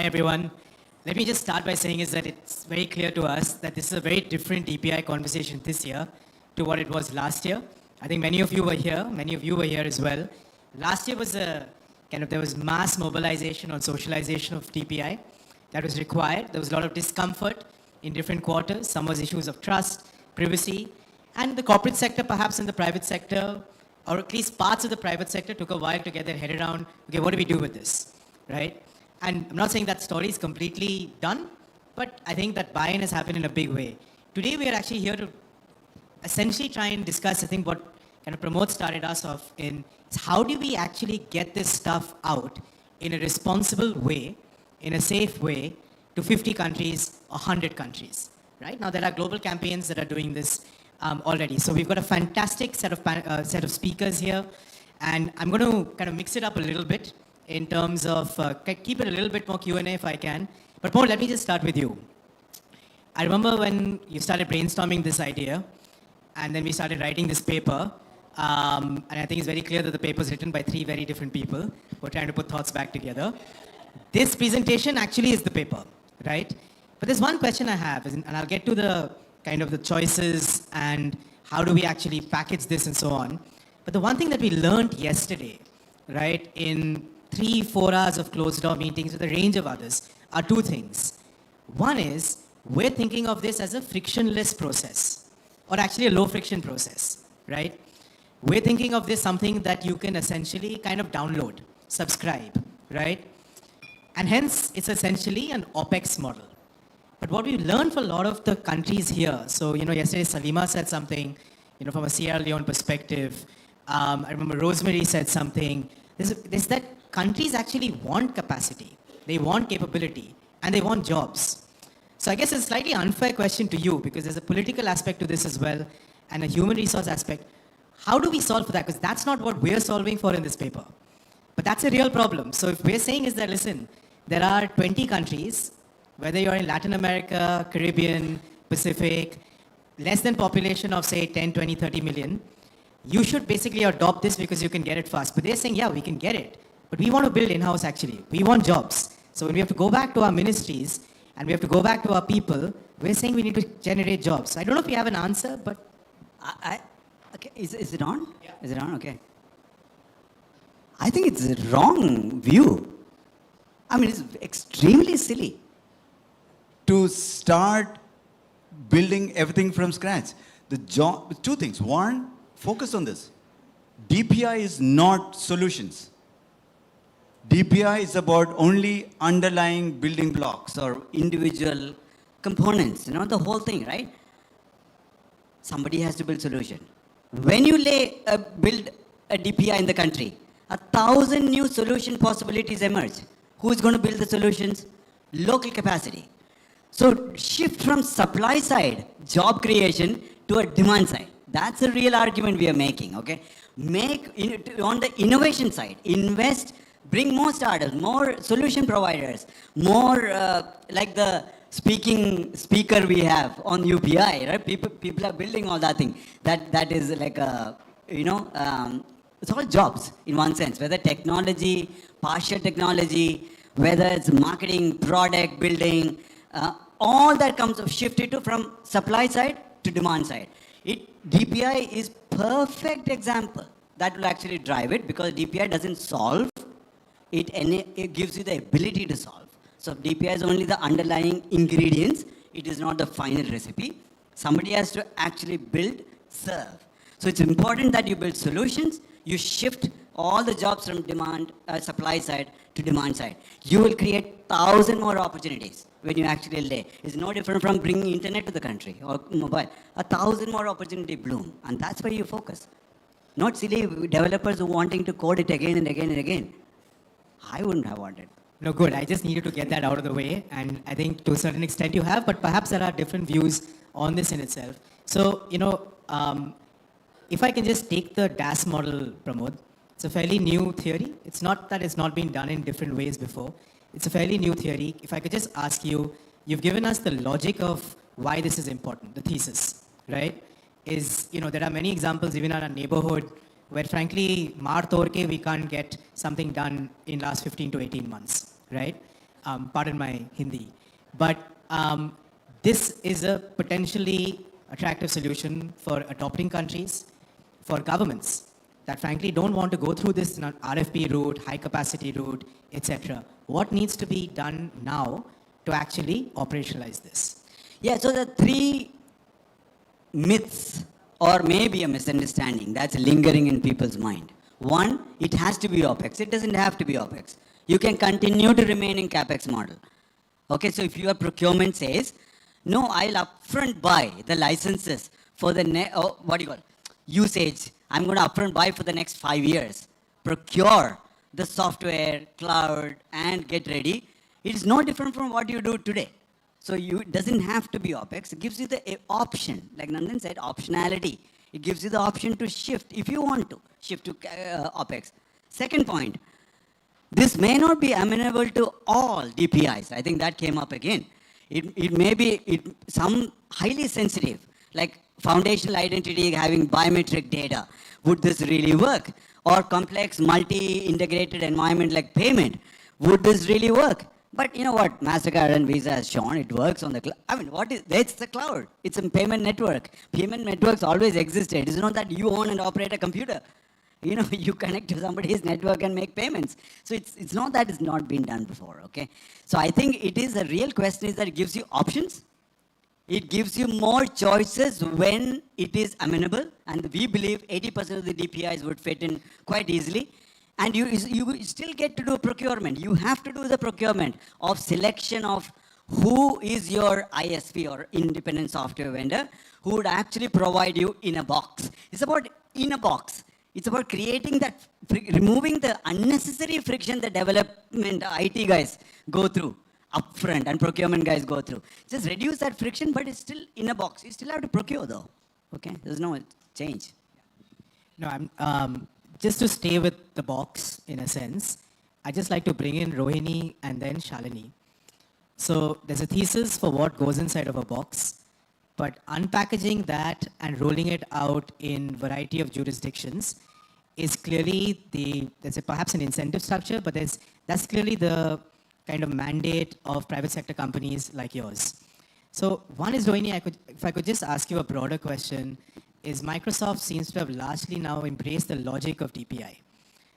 everyone. Let me just start by saying is that it's very clear to us that this is a very different DPI conversation this year to what it was last year. I think many of you were here as well. Last year was there was mass mobilization or socialization of DPI that was required. There was a lot of discomfort in different quarters. Some was issues of trust, privacy, and the corporate sector, perhaps in the private sector, or at least parts of the private sector took a while to get their head around, okay, what do we do with this, right? And I'm not saying that story is completely done, but I think that buy-in has happened in a big way. Today we are actually here to essentially try and discuss, I think what kind of Pramod started us off in, is how do we actually get this stuff out in a responsible way, in a safe way, to 50 countries or 100 countries, right? Now there are global campaigns that are doing this already. So we've got a fantastic set of speakers here, and I'm going to kind of mix it up a little bit in terms of, keep it a little bit more Q&A if I can. But Paul, let me just start with you. I remember when you started brainstorming this idea, and then we started writing this paper, and I think it's very clear that the paper is written by 3 very different people who are trying to put thoughts back together. This presentation actually is the paper, right? But there's one question I have, and I'll get to the kind of the choices and how do we actually package this and so on. But the one thing that we learned yesterday, right, in 3-4 hours of closed-door meetings with a range of others, are 2 things. One is, we're thinking of this as a frictionless process, or actually a low-friction process, right? We're thinking of this something that you can essentially kind of download, subscribe, right? And hence, it's essentially an OpEx model. But what we've learned for a lot of the countries here, so, yesterday Salima said something, from a Sierra Leone perspective. I remember Rosemary said something. There's that countries actually want capacity, they want capability, and they want jobs. So I guess it's a slightly unfair question to you, because there's a political aspect to this as well, and a human resource aspect. How do we solve for that? Because that's not what we're solving for in this paper. But that's a real problem. So if we're saying is that, listen, there are 20 countries, whether you're in Latin America, Caribbean, Pacific, less than population of say 10, 20, 30 million, you should basically adopt this because you can get it fast. But they're saying, yeah, we can get it. But we want to build in-house actually. We want jobs. So when we have to go back to our ministries and we have to go back to our people, we're saying we need to generate jobs. So I don't know if you have an answer, but... Okay, is it on? Yeah. Is it on? Okay. I think it's a wrong view. I mean, it's extremely silly to start building everything from scratch. The job, 2 things. One, focus on this. DPI is not solutions. DPI is about only underlying building blocks or individual components, the whole thing, right? Somebody has to build solution. When you build a DPI in the country, 1,000 new solution possibilities emerge. Who's going to build the solutions? Local capacity. So shift from supply side, job creation, to a demand side. That's a real argument we are making, okay? On the innovation side, invest, bring more startups, more solution providers, more like the speaker we have on UPI, right? People are building all that thing. That is like it's all jobs in one sense, whether technology, partial technology, whether it's marketing, product building, all that comes of shifted from supply side to demand side. DPI is perfect example that will actually drive it, because DPI doesn't solve, it gives you the ability to solve. So DPI is only the underlying ingredients, it is not the final recipe. Somebody has to actually build, serve. So it's important that you build solutions, you shift all the jobs from supply side to demand side. You will create 1,000 more opportunities when you actually lay. It's no different from bringing internet to the country or mobile. 1,000 more opportunity bloom, and that's where you focus. Not silly developers who wanting to code it again and again and again. I wouldn't have wanted. No, good. I just needed to get that out of the way, and I think to a certain extent you have, but perhaps there are different views on this in itself. So, if I can just take the DAS model, Pramod, it's a fairly new theory. It's not that it's not been done in different ways before. It's a fairly new theory. If I could just ask you, you've given us the logic of why this is important, the thesis, right? There are many examples even in our neighborhood where frankly, maar torke, we can't get something done in last 15 to 18 months, right? Pardon my Hindi. But this is a potentially attractive solution for adopting countries, for governments that frankly don't want to go through this RFP route, high capacity route, etc. What needs to be done now to actually operationalize this? Yeah, so the three myths or maybe a misunderstanding that's lingering in people's mind. One, it has to be OPEX. It doesn't have to be OPEX. You can continue to remain in CAPEX model. Okay, so if your procurement says, no, I'll upfront buy the licenses for the, usage. I'm going to upfront buy for the next 5 years. Procure the software, cloud, and get ready. It is no different from what you do today. So it doesn't have to be OPEX. It gives you the option. Like Nandan said, optionality. It gives you the option to shift if you want to shift to OPEX. Second point, this may not be amenable to all DPIs. I think that came up again. It may be some highly sensitive, like foundational identity having biometric data. Would this really work? Or complex multi-integrated environment like payment. Would this really work? But you know what? MasterCard and Visa has shown it works on the cloud. I mean, it's the cloud. It's a payment network. Payment networks always existed. It's not that you own and operate a computer. You know, you connect to somebody's network and make payments. So it's not that it's not been done before, okay? So I think it is a real question is that it gives you options. It gives you more choices when it is amenable. And we believe 80% of the DPIs would fit in quite easily. And you still get to do procurement. You have to do the procurement of selection of who is your ISV or independent software vendor who would actually provide you in a box. It's about in a box. It's about creating that, removing the unnecessary friction that development IT guys go through upfront and procurement guys go through. Just reduce that friction, but it's still in a box. You still have to procure though. Okay, there's no change. No, I'm just to stay with the box in a sense. I just like to bring in Rohini and then Shalini. So there's a thesis for what goes inside of a box, but unpackaging that and rolling it out in variety of jurisdictions is clearly there's perhaps an incentive structure, but that's clearly the kind of mandate of private sector companies like yours. So one is, Rohini, if I could just ask you a broader question, is Microsoft seems to have largely now embraced the logic of DPI.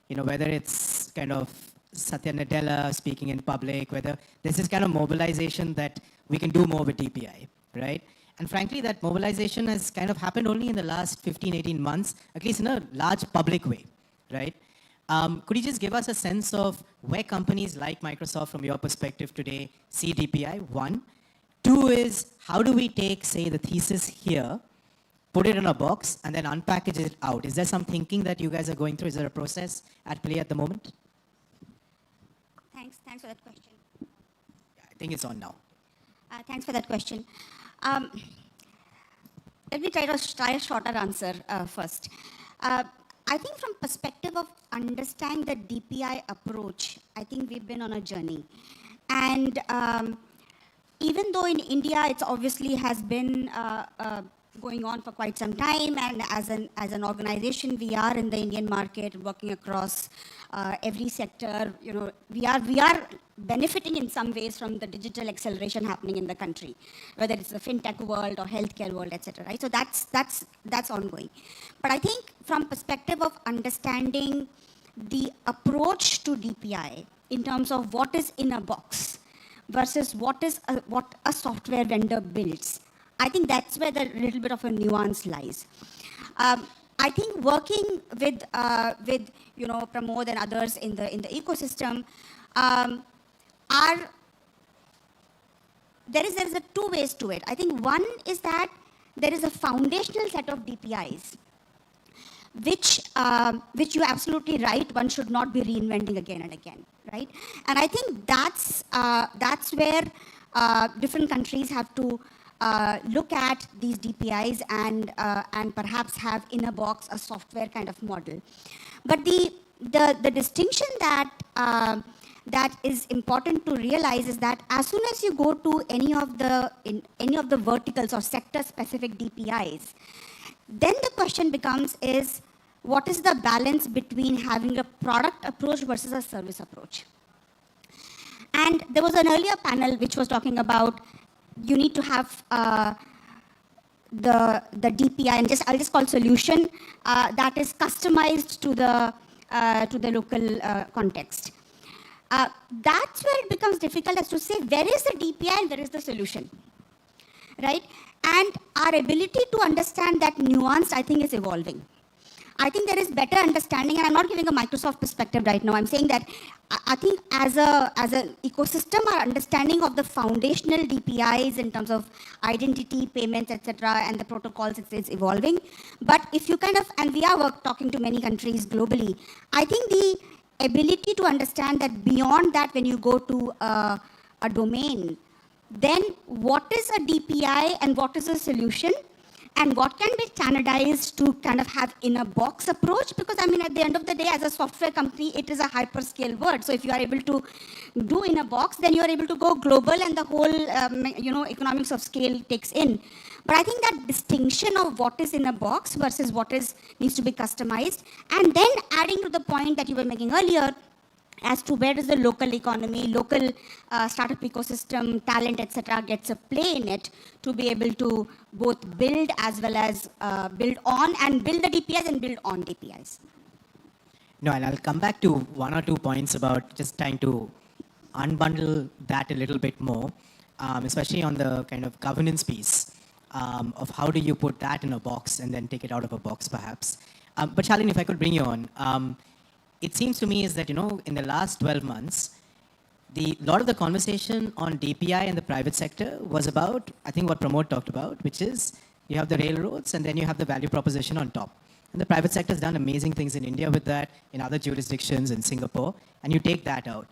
You know, whether it's kind of Satya Nadella speaking in public, whether there's this kind of mobilization that we can do more with DPI, right? And frankly, that mobilization has kind of happened only in the last 15, 18 months, at least in a large public way, right? Could you just give us a sense of where companies like Microsoft, from your perspective today, see DPI, one? Two is, how do we take, say, the thesis here, put it in a box, and then unpackage it out? Is there some thinking that you guys are going through? Is there a process at play at the moment? Thanks for that question. Yeah, I think it's on now. Thanks for that question. Let me try a shorter answer first. I think from perspective of understanding the DPI approach, I think we've been on a journey. And even though in India, it's obviously has been going on for quite some time, and as an organization, we are in the Indian market, working across every sector. You know, we are benefiting in some ways from the digital acceleration happening in the country, whether it's the fintech world or healthcare world, etc. Right? So that's ongoing. But I think from perspective of understanding the approach to DPI in terms of what is in a box versus what a software vendor builds, I think that's where the little bit of a nuance lies. I think working with you know, Pramod and others in the ecosystem, there is a two ways to it. I think one is that there is a foundational set of DPIs, which you're absolutely right, one should not be reinventing again and again, right? And I think that's where different countries have to look at these DPIs and perhaps have in a box a software kind of model. But the distinction that is important to realize is that as soon as you go to any of the verticals or sector specific DPIs, then the question becomes is what is the balance between having a product approach versus a service approach? And there was an earlier panel which was talking about you need to have the DPI, and I'll just call solution that is customized to the local context. That's where it becomes difficult as to say where is the DPI and where is the solution, right? And our ability to understand that nuance, I think, is evolving. I think there is better understanding, and I'm not giving a Microsoft perspective right now. I'm saying that I think as an ecosystem, our understanding of the foundational DPIs in terms of identity, payments, etc., and the protocols is evolving. But if you and we are talking to many countries globally, I think the ability to understand that beyond that, when you go to a domain, then what is a DPI and what is a solution? And what can be standardized to have in a box approach? Because at the end of the day, as a software company, it is a hyperscale word. So if you are able to do in a box, then you are able to go global, and the whole economics of scale takes in. But I think that distinction of what is in a box versus what needs to be customized, and then adding to the point that you were making earlier, as to where does the local economy, local startup ecosystem, talent, etc. gets a play in it to be able to both build as well as build on and build the DPIs and build on DPIs. No, and I'll come back to one or two points about just trying to unbundle that a little bit more, especially on the kind of governance piece of how do you put that in a box and then take it out of a box, perhaps. But Shalini, if I could bring you on. It seems to me is that, in the last 12 months, a lot of the conversation on DPI and the private sector was about, I think what Pramod talked about, which is you have the railroads and then you have the value proposition on top. And the private sector has done amazing things in India with that, in other jurisdictions, in Singapore, and you take that out.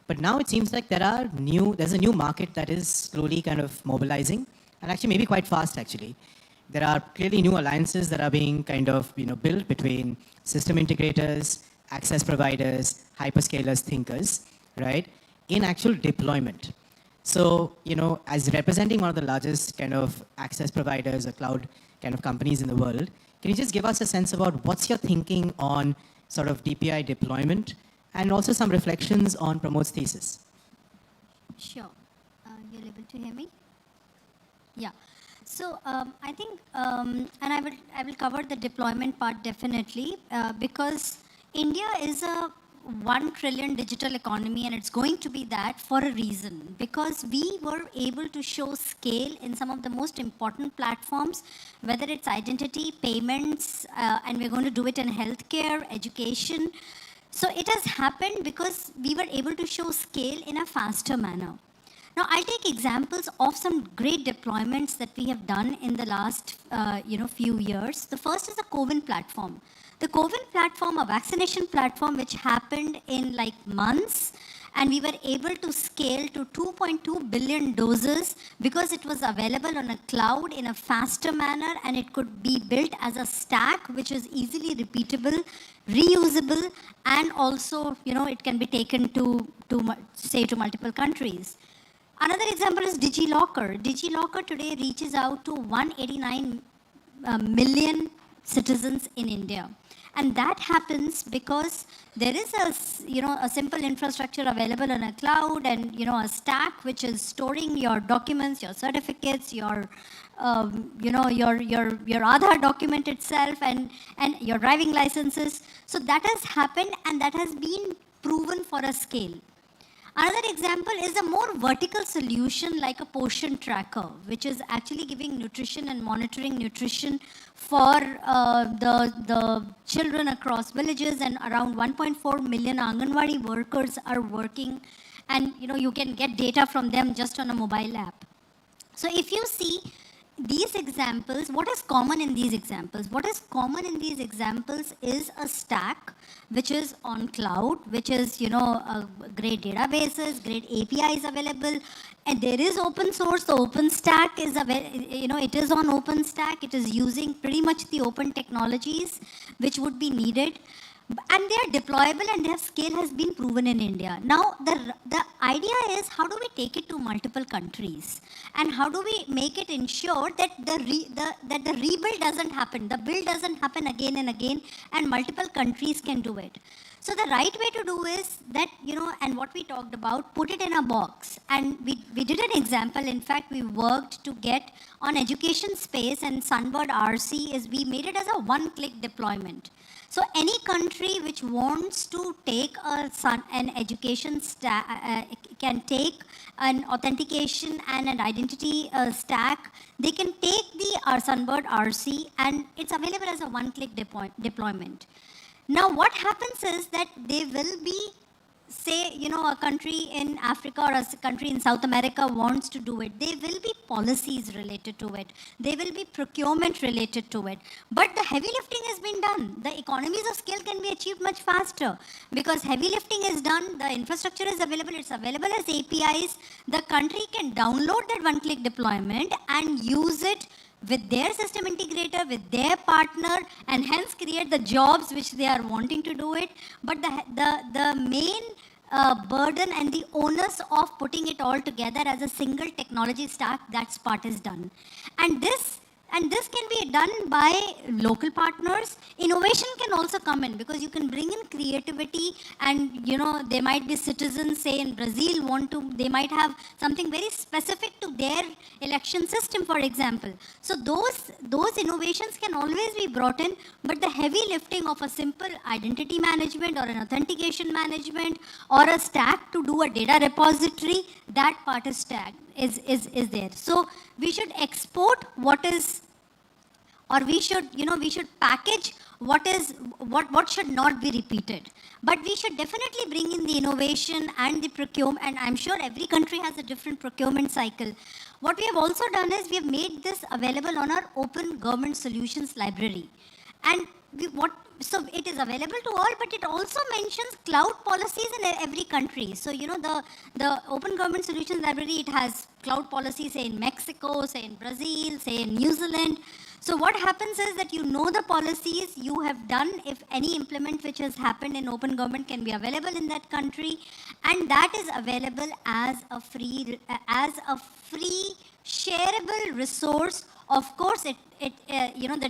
But now it seems like there's a new market that is slowly kind of mobilizing, and actually maybe quite fast actually. There are clearly new alliances that are being kind of built between system integrators, access providers, hyperscalers, thinkers, right, in actual deployment. So, as representing one of the largest kind of access providers or cloud kind of companies in the world, can you just give us a sense about what's your thinking on sort of DPI deployment and also some reflections on Pramod's thesis? Sure. You're able to hear me? Yeah. So I think, and I will cover the deployment part definitely, because India is a 1 trillion digital economy, and it's going to be that for a reason, because we were able to show scale in some of the most important platforms, whether it's identity, payments, and we're going to do it in healthcare, education. So it has happened because we were able to show scale in a faster manner. Now, I'll take examples of some great deployments that we have done in the last few years. The first is the CoWIN platform. The CoWIN platform, a vaccination platform, which happened in months, and we were able to scale to 2.2 billion doses because it was available on a cloud in a faster manner, and it could be built as a stack, which is easily repeatable, reusable, and also, it can be taken to multiple countries. Another example is DigiLocker. DigiLocker today reaches out to 189 million citizens in India. And that happens because there is a simple infrastructure available on a cloud and, a stack which is storing your documents, your certificates, your Aadhaar document itself and your driving licenses. So that has happened, and that has been proven for a scale. Another example is a more vertical solution like a portion tracker, which is actually giving nutrition and monitoring nutrition for the children across villages, and around 1.4 million Anganwadi workers are working, and you can get data from them just on a mobile app. So if you see these examples, what is common in these examples? What is common in these examples is a stack which is on cloud, which is, great databases, great APIs available, and there is open source. The OpenStack is it is on OpenStack. It is using pretty much the open technologies which would be needed. And they are deployable and their scale has been proven in India. Now, the idea is how do we take it to multiple countries? And how do we make it ensure that that the rebuild doesn't happen, the build doesn't happen again and again, and multiple countries can do it. So the right way to do is that, and what we talked about, put it in a box. And we did an example. In fact, we worked to get on education space, and Sunbird RC is, we made it as a one-click deployment. So any country which wants to take an education can take an authentication and an identity stack. They can take the Sunbird RC, and it's available as a one-click deployment. Now, what happens is that they will be, say, a country in Africa or a country in South America wants to do it. There will be policies related to it. There will be procurement related to it. But the heavy lifting has been done. The economies of scale can be achieved much faster because heavy lifting is done. The infrastructure is available. It's available as APIs. The country can download that one-click deployment and use it with their system integrator, with their partner, and hence create the jobs which they are wanting to do it. But the main burden and the onus of putting it all together as a single technology stack, that part is done. And this can be done by local partners. Innovation can also come in because you can bring in creativity, and there might be citizens, say in Brazil, they might have something very specific to their election system, for example. So those innovations can always be brought in, but the heavy lifting of a simple identity management or an authentication management or a stack to do a data repository, that part is there. So we should export what is, or we should package what should not be repeated. But we should definitely bring in the innovation and the procurement, and I'm sure every country has a different procurement cycle. What we have also done is we have made this available on our Open Government Solutions library. And so it is available to all, but it also mentions cloud policies in every country. So, the Open Government Solutions Library, it has cloud policies, say in Mexico, say in Brazil, say in New Zealand. So what happens is that the policies you have done, if any implement which has happened in open government can be available in that country, and that is available as a free shareable resource. Of course, the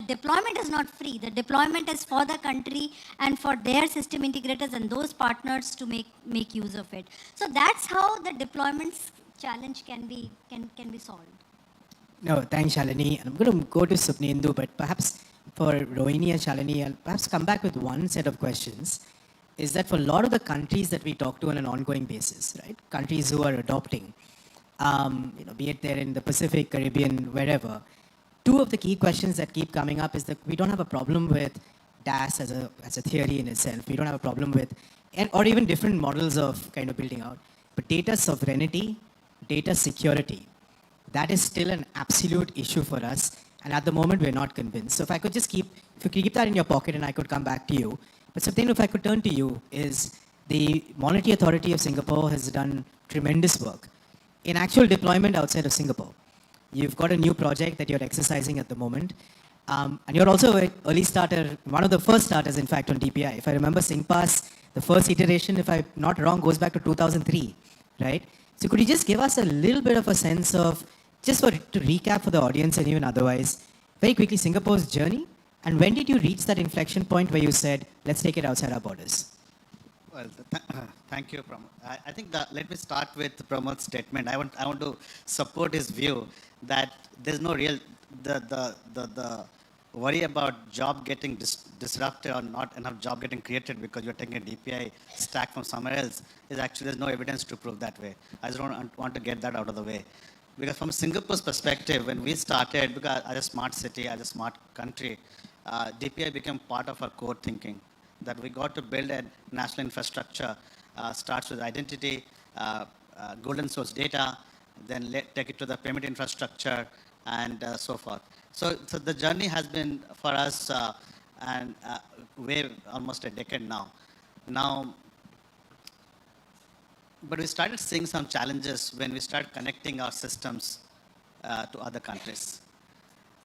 deployment is not free. The deployment is for the country and for their system integrators and those partners to make use of it. So that's how the deployment challenge can be solved. No, thanks, Shalini. I'm going to go to Supnendu, but perhaps for Rohini and Shalini, I'll perhaps come back with one set of questions. Is that for a lot of the countries that we talk to on an ongoing basis, right? Countries who are adopting, be it there in the Pacific, Caribbean, wherever. Two of the key questions that keep coming up is that we don't have a problem with DAS as a theory in itself. We don't have a problem with, or even different models of kind of building out. But data sovereignty, data security, that is still an absolute issue for us. And at the moment, we're not convinced. So if you could keep that in your pocket and I could come back to you. But something, if I could turn to you, is the Monetary Authority of Singapore has done tremendous work in actual deployment outside of Singapore. You've got a new project that you're exercising at the moment. And you're also an early starter, one of the first starters, in fact, on DPI. If I remember SingPass, the first iteration, if I'm not wrong, goes back to 2003, right? So could you just give us a little bit of a sense of, just to recap for the audience and even otherwise, very quickly, Singapore's journey, and when did you reach that inflection point where you said, let's take it outside our borders? Well, thank you, Pramod. I think let me start with Pramod's statement. I want to support his view that there's no real, the worry about job getting disrupted or not enough job getting created because you're taking a DPI stack from somewhere else is actually, there's no evidence to prove that way. I just want to get that out of the way. Because from Singapore's perspective, when we started, because as a smart city, as a smart country, DPI became part of our core thinking. That we got to build a national infrastructure, starts with identity, golden source data, then take it to the payment infrastructure, and so forth. So the journey has been for us way almost a decade now. But we started seeing some challenges when we started connecting our systems to other countries.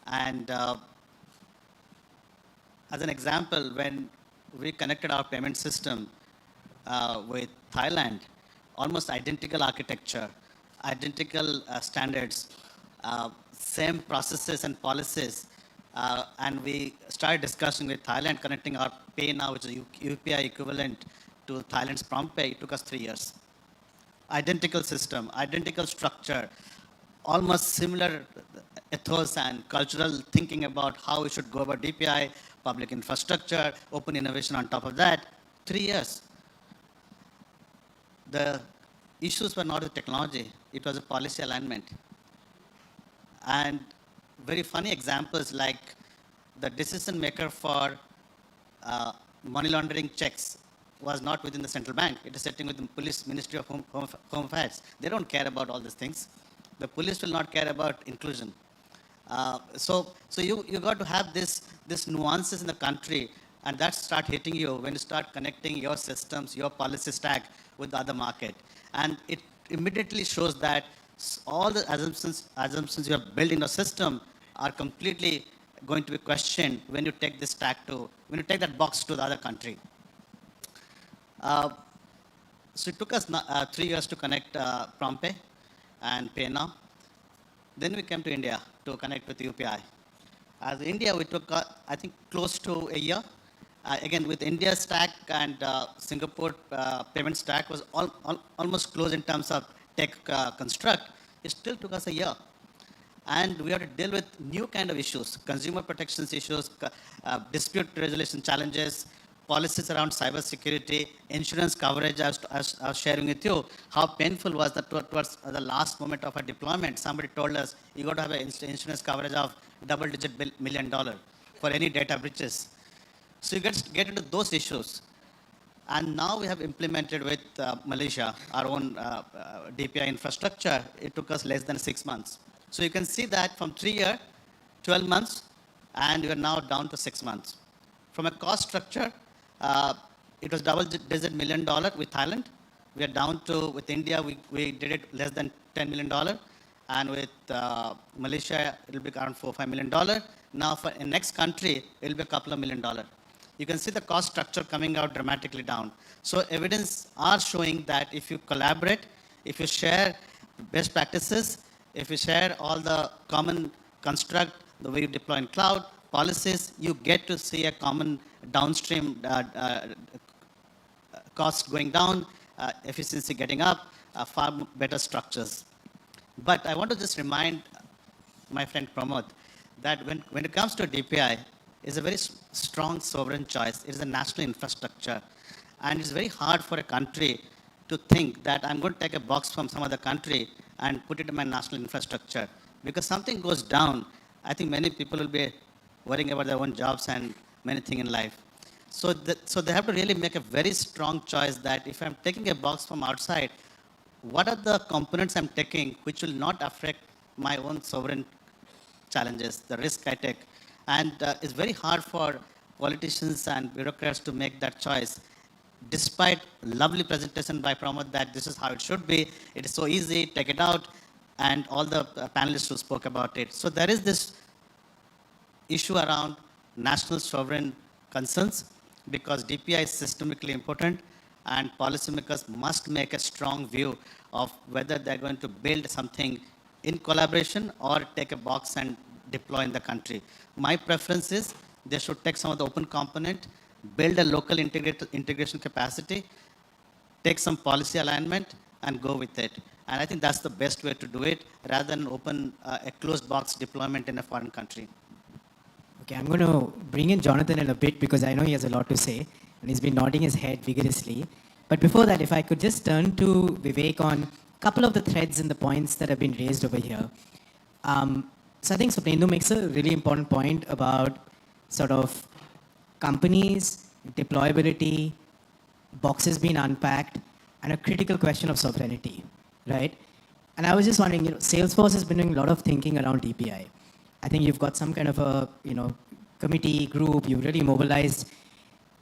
And as an example, when we connected our payment system with Thailand, almost identical architecture, identical standards, same processes and policies. And we started discussing with Thailand, connecting our Pay Now, which is UPI equivalent to Thailand's PromptPay. It took us 3 years. Identical system, identical structure, almost similar ethos and cultural thinking about how we should go about DPI, public infrastructure, open innovation on top of that. 3 years. The issues were not the technology, it was a policy alignment. And very funny examples like the decision maker for money laundering checks was not within the central bank. It is sitting with the police, Ministry of Home Affairs. They don't care about all these things. The police will not care about inclusion. So you got to have this nuances in the country, and that start hitting you when you start connecting your systems, your policy stack with the other market. And it immediately shows that all the assumptions you have built in your system are completely going to be questioned when you take this stack to, when you take that box to the other country. So it took us 3 years to connect PromptPay and Pay Now. Then we came to India to connect with UPI. As India, we took, I think, close to a year. Again, with India stack and Singapore payment stack was almost close in terms of tech construct. It still took us a year. And we had to deal with new kind of issues, consumer protections issues, dispute resolution challenges, policies around cyber security, insurance coverage. I was sharing with you how painful was that towards the last moment of our deployment. Somebody told us, you got to have an insurance coverage of double-digit $1 million for any data breaches. So you get into those issues. And now we have implemented with Malaysia our own DPI infrastructure. It took us less than 6 months. So you can see that from 3 years, 12 months, and we are now down to 6 months. From a cost structure, it was double-digit $1 million with Thailand. We are down to, with India, we did it less than $10 million. And with Malaysia, it will be around $4 or $5 million. Now for the next country, it will be a couple of $1 million. You can see the cost structure coming out dramatically down. So evidence are showing that if you collaborate, if you share best practices, if you share all the common construct, the way you deploy in cloud, policies, you get to see a common downstream cost going down, efficiency getting up, far better structures. But I want to just remind my friend Pramod that when it comes to DPI, it's a very strong sovereign choice. It is a national infrastructure. And it's very hard for a country to think that I'm going to take a box from some other country and put it in my national infrastructure. Because something goes down, I think many people will be worrying about their own jobs and many things in life. So they have to really make a very strong choice that if I'm taking a box from outside, what are the components I'm taking which will not affect my own sovereign challenges, the risk I take. And it's very hard for politicians and bureaucrats to make that choice. Despite lovely presentation by Pramod that this is how it should be, it is so easy, take it out, and all the panelists who spoke about it. So there is this issue around national sovereign concerns because DPI is systemically important and policymakers must make a strong view of whether they're going to build something in collaboration or take a box and deploy in the country. My preference is they should take some of the open component, build a local integration capacity, take some policy alignment, and go with it. And I think that's the best way to do it, rather than open a closed box deployment in a foreign country. Okay, I'm going to bring in Jonathan in a bit because I know he has a lot to say, and he's been nodding his head vigorously. But before that, if I could just turn to Vivek on a couple of the threads and the points that have been raised over here. So I think Swapnendu makes a really important point about sort of companies, deployability, boxes being unpacked, and a critical question of sovereignty, right? And I was just wondering, Salesforce has been doing a lot of thinking around DPI. I think you've got some kind of a, committee group, you've really mobilized.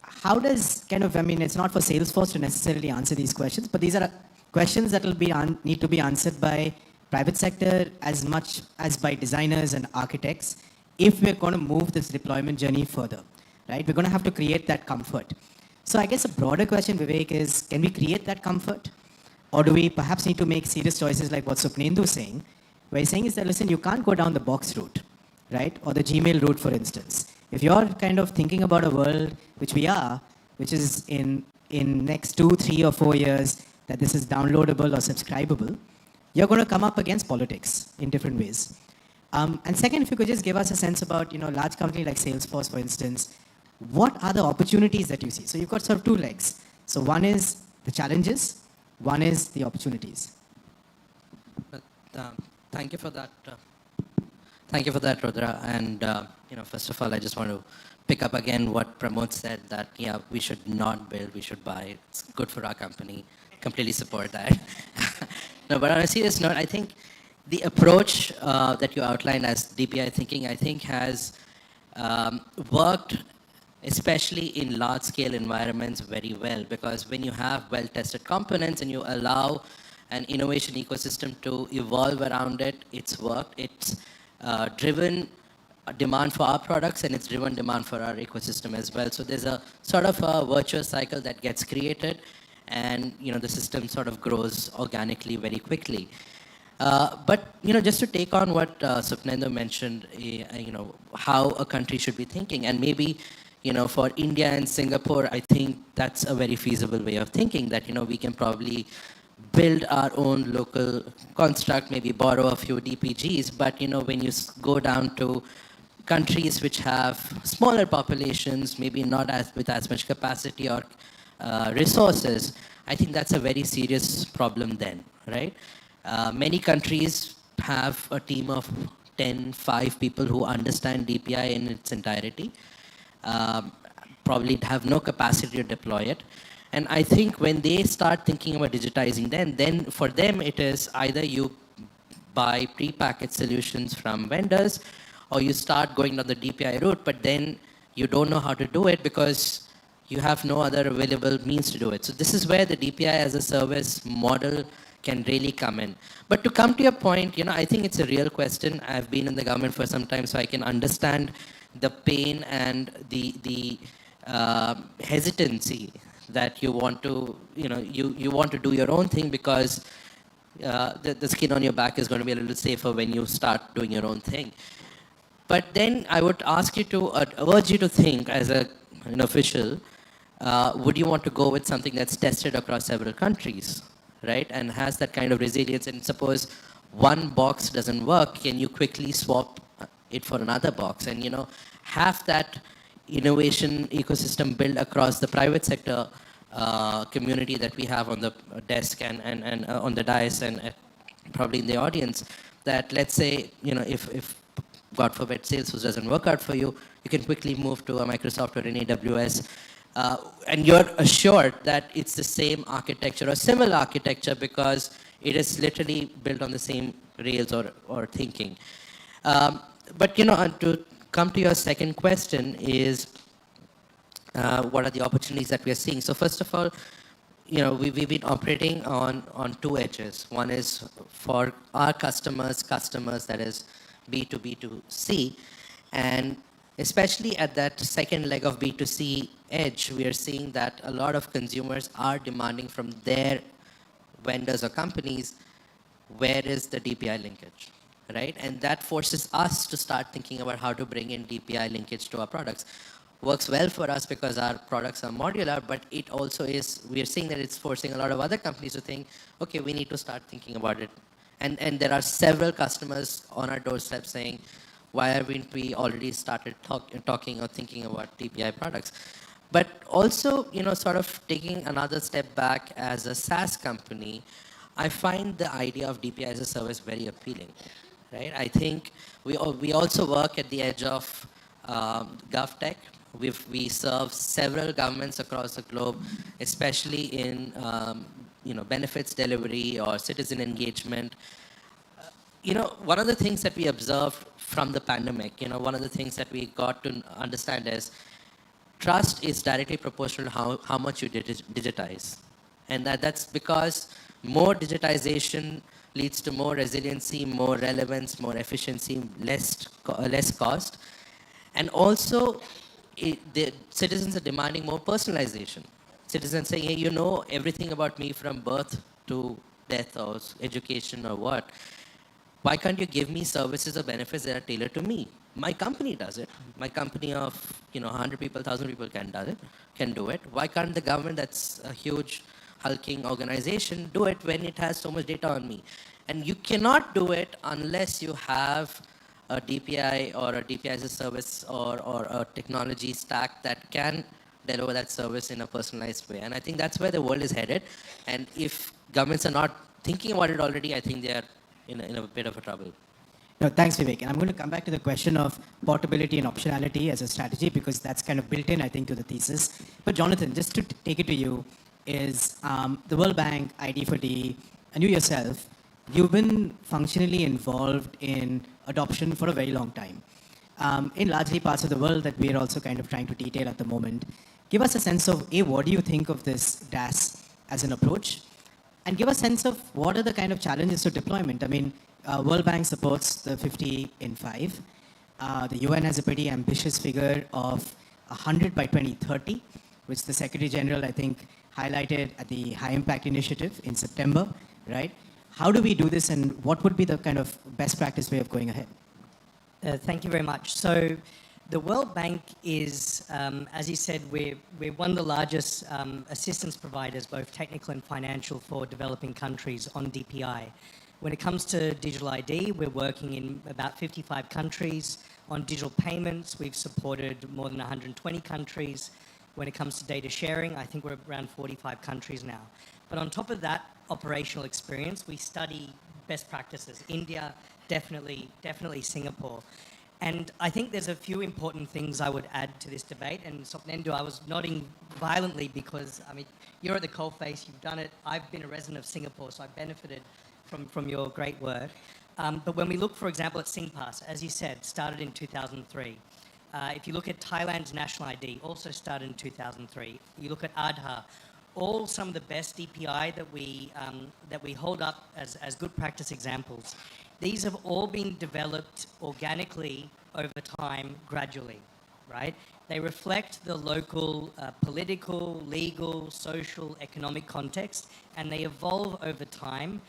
How does it's not for Salesforce to necessarily answer these questions, but these are questions that will be need to be answered by private sector as much as by designers and architects if we're going to move this deployment journey further. right? We're going to have to create that comfort. So I guess a broader question, Vivek, is can we create that comfort? Or do we perhaps need to make serious choices like what Supnendu is saying, where he's saying is that, listen, you can't go down the box route, right? Or the Gmail route, for instance. If you're kind of thinking about a world, which we are, which is in next 2, 3, or 4 years, that this is downloadable or subscribable, you're going to come up against politics in different ways. And second, if you could just give us a sense about, large company like Salesforce, for instance, what are the opportunities that you see? So you've got sort of two legs. So one is the challenges, one is the opportunities. Thank you for that. Thank you for that, Rudra. And first of all, I just want to pick up again what Pramod said, that we should not build, we should buy. It's good for our company. Completely support that. No, but on a serious note, I think the approach that you outlined as DPI thinking, I think has worked especially in large-scale environments very well, because when you have well-tested components and you allow an innovation ecosystem to evolve around it, it's worked. It's driven demand for our products, and it's driven demand for our ecosystem as well. So there's a sort of a virtuous cycle that gets created, and the system sort of grows organically very quickly. But just to take on what Supnendu mentioned, how a country should be thinking, and maybe for India and Singapore, I think that's a very feasible way of thinking, that we can probably build our own local construct, maybe borrow a few DPGs, but when you go down to countries which have smaller populations, maybe not with as much capacity or resources, I think that's a very serious problem then, right? Many countries have a team of 10, 5 people who understand DPI in its entirety, probably have no capacity to deploy it. And I think when they start thinking about digitizing, then for them it is either you buy pre-packaged solutions from vendors, or you start going down the DPI route, but then you don't know how to do it because you have no other available means to do it. So this is where the DPI as a service model can really come in. But to come to your point, I think it's a real question. I've been in the government for some time, so I can understand the pain and the hesitancy that you want to, you want to do your own thing, because the skin on your back is going to be a little safer when you start doing your own thing. But then I would ask you to, urge you to think as an official, would you want to go with something that's tested across several countries, right? And has that kind of resilience, and suppose one box doesn't work, can you quickly swap it for another box? And have that innovation ecosystem built across the private sector community that we have on the desk and on the dais and probably in the audience, that let's say, if God forbid Salesforce doesn't work out for you, you can quickly move to a Microsoft or an AWS, and you're assured that it's the same architecture or similar architecture because it is literally built on the same rails or thinking. But to come to your second question is, what are the opportunities that we are seeing? So first of all, we've been operating on two edges. One is for our customers, that is B2B2C, and especially at that second leg of B2C edge, we are seeing that a lot of consumers are demanding from their vendors or companies, where is the DPI linkage, right? And that forces us to start thinking about how to bring in DPI linkage to our products. Works well for us because our products are modular, but it also is, we are seeing that it's forcing a lot of other companies to think, okay, we need to start thinking about it. And there are several customers on our doorstep saying, why haven't we already started talking or thinking about DPI products? But also, sort of taking another step back as a SaaS company, I find the idea of DPI as a service very appealing, right? I think we also work at the edge of GovTech. We serve several governments across the globe, especially in benefits delivery or citizen engagement. One of the things that we observed from the pandemic, one of the things that we got to understand is trust is directly proportional to how much you digitize. And that's because more digitization leads to more resiliency, more relevance, more efficiency, less cost. And also, the citizens are demanding more personalization. Citizens saying, hey, you know everything about me from birth to death or education or what. Why can't you give me services or benefits that are tailored to me? My company does it. My company of 100 people, 1,000 people can do it. Why can't the government, that's a huge hulking organization, do it when it has so much data on me? And you cannot do it unless you have a DPI or a DPI as a service or a technology stack that can deliver that service in a personalized way. And I think that's where the world is headed. And if governments are not thinking about it already, I think they are in a bit of a trouble. No, thanks, Vivek. And I'm going to come back to the question of portability and optionality as a strategy because that's kind of built in, I think, to the thesis. But Jonathan, just to take it to you, is the World Bank, ID for D, and you yourself, you've been functionally involved in adoption for a very long time. In largely parts of the world that we are also kind of trying to detail at the moment. Give us a sense of, A, what do you think of this DAS as an approach? And give a sense of what are the kind of challenges to deployment. I mean, World Bank supports the 50 in 5. The UN has a pretty ambitious figure of 100 by 2030, which the Secretary General, I think, highlighted at the High Impact Initiative in September, right? How do we do this and what would be the kind of best practice way of going ahead? Thank you very much. So the World Bank is, as you said, we're one of the largest assistance providers, both technical and financial, for developing countries on DPI. When it comes to digital ID, we're working in about 55 countries. On digital payments, we've supported more than 120 countries. When it comes to data sharing, I think we're around 45 countries now. But on top of that operational experience, we study best practices. India, definitely Singapore. And I think there's a few important things I would add to this debate. And Sopnendu, I was nodding violently because, I mean, you're at the coalface, you've done it. I've been a resident of Singapore, so I benefited from your great work. But when we look, for example, at SingPass, as you said, started in 2003. If you look at Thailand's national ID, also started in 2003. You look at Aadhaar, all some of the best DPI that we hold up as good practice examples. These have all been developed organically over time, gradually, right? They reflect the local political, legal, social, economic context, and they evolve over time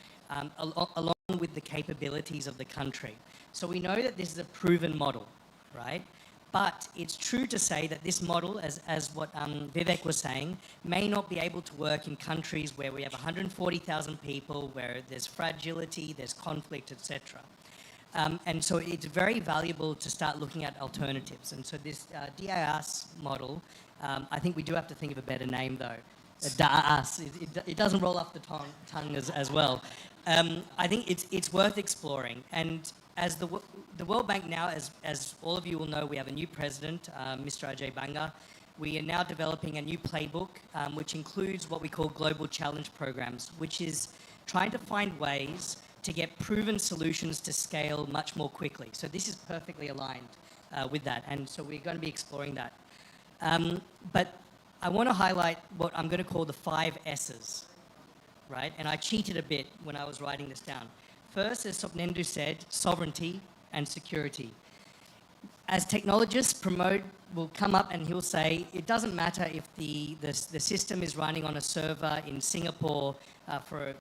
along with the capabilities of the country. So we know that this is a proven model, right? But it's true to say that this model, as what Vivek was saying, may not be able to work in countries where we have 140,000 people, where there's fragility, there's conflict, etc. And so it's very valuable to start looking at alternatives. And so this DIS model, I think we do have to think of a better name though. DAS, it doesn't roll off the tongue as well. I think it's worth exploring. And as the World Bank now, as all of you will know, we have a new president, Mr. Ajay Banga. We are now developing a new playbook, which includes what we call global challenge programs, which is trying to find ways to get proven solutions to scale much more quickly. So this is perfectly aligned with that. And so we're going to be exploring that. But I want to highlight what I'm going to call the 5 S's, right? And I cheated a bit when I was writing this down. First, as Sopnendu said, sovereignty and security. As technologists, Pramod will come up and he'll say, it doesn't matter if the system is running on a server in Singapore for